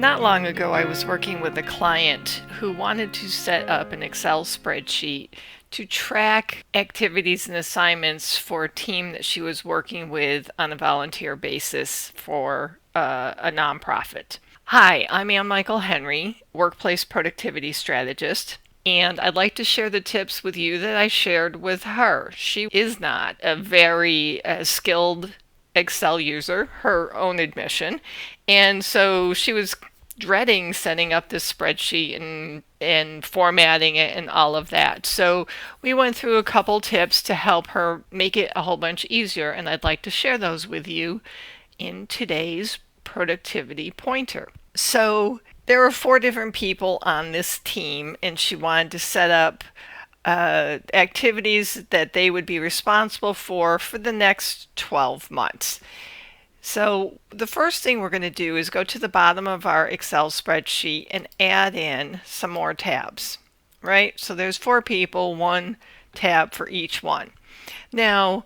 Not long ago, I was working with a client who wanted to set up an Excel spreadsheet to track activities and assignments for a team that she was working with on a volunteer basis for a nonprofit. Hi, I'm Ann Michael Henry, workplace productivity strategist, and I'd like to share the tips with you that I shared with her. She is not a very skilled Excel user, her own admission, and so she was dreading setting up this spreadsheet and formatting it and all of that. So we went through a couple tips to help her make it a whole bunch easier, and I'd like to share those with you in today's productivity pointer. So there were 4 different people on this team, and she wanted to set up activities that they would be responsible for the next 12 months. So the first thing we're going to do is go to the bottom of our Excel spreadsheet and add in some more tabs, right? So there's 4 people, 1 tab for each one. Now,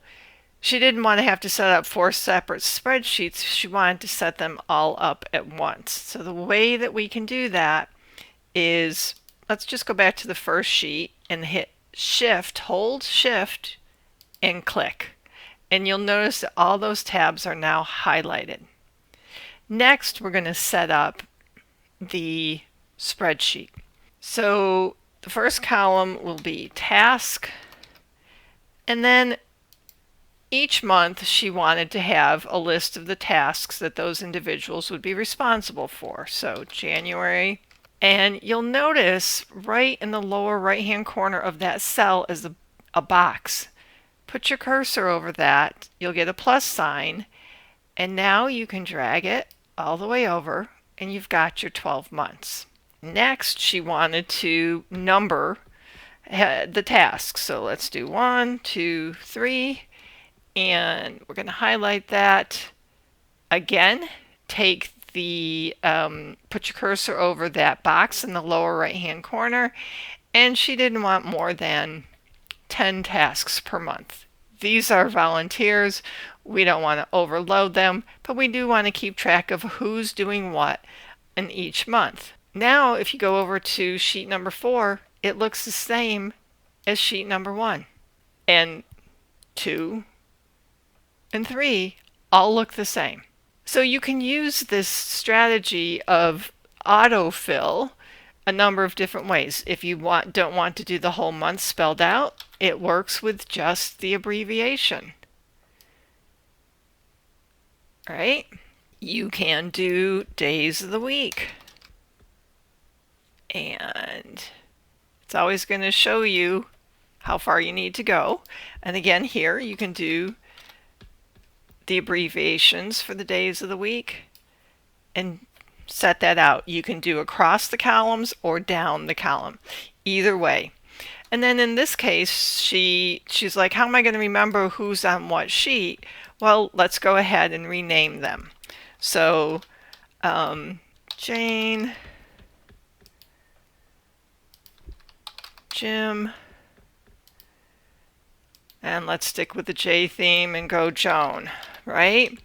she didn't want to have to set up 4 separate spreadsheets. She wanted to set them all up at once. So the way that we can do that is, let's just go back to the first sheet and hit Shift, hold Shift, and click. And you'll notice that all those tabs are now highlighted. Next, we're going to set up the spreadsheet. So the first column will be task, and then each month she wanted to have a list of the tasks that those individuals would be responsible for. So January, and you'll notice right in the lower right hand corner of that cell is a box. Put your cursor over that, you'll get a plus sign, and now you can drag it all the way over and you've got your 12 months. Next, she wanted to number the tasks. So let's do 1, 2, 3, and we're going to highlight that. Again, take the put your cursor over that box in the lower right hand corner, and she didn't want more than 10 tasks per month. These are volunteers. We don't want to overload them, but we do want to keep track of who's doing what in each month. Now, if you go over to sheet number 4, it looks the same as sheet number 1. And 2 and 3 all look the same. So you can use this strategy of autofill a number of different ways. If you don't want to do the whole month spelled out, it works with just the abbreviation. Right? You can do days of the week. And it's always going to show you how far you need to go. And again, here you can do the abbreviations for the days of the week and set that out. You can do across the columns or down the column, either way. And then in this case, she's like, how am I going to remember who's on what sheet? Well, let's go ahead and rename them. So Jane, Jim, and let's stick with the J theme and go Joan, right?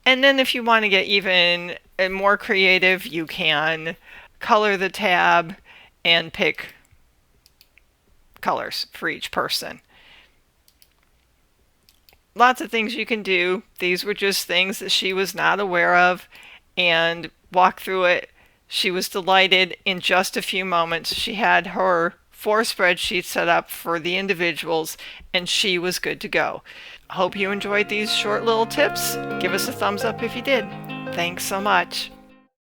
And then if you want to get even more creative, you can color the tab and pick colors for each person. Lots of things you can do. These were just things that she was not aware of, and walk through it. She was delighted. In just a few moments, she had her 4 spreadsheets set up for the individuals, and she was good to go. I hope you enjoyed these short little tips. Give us a thumbs up if you did. Thanks so much.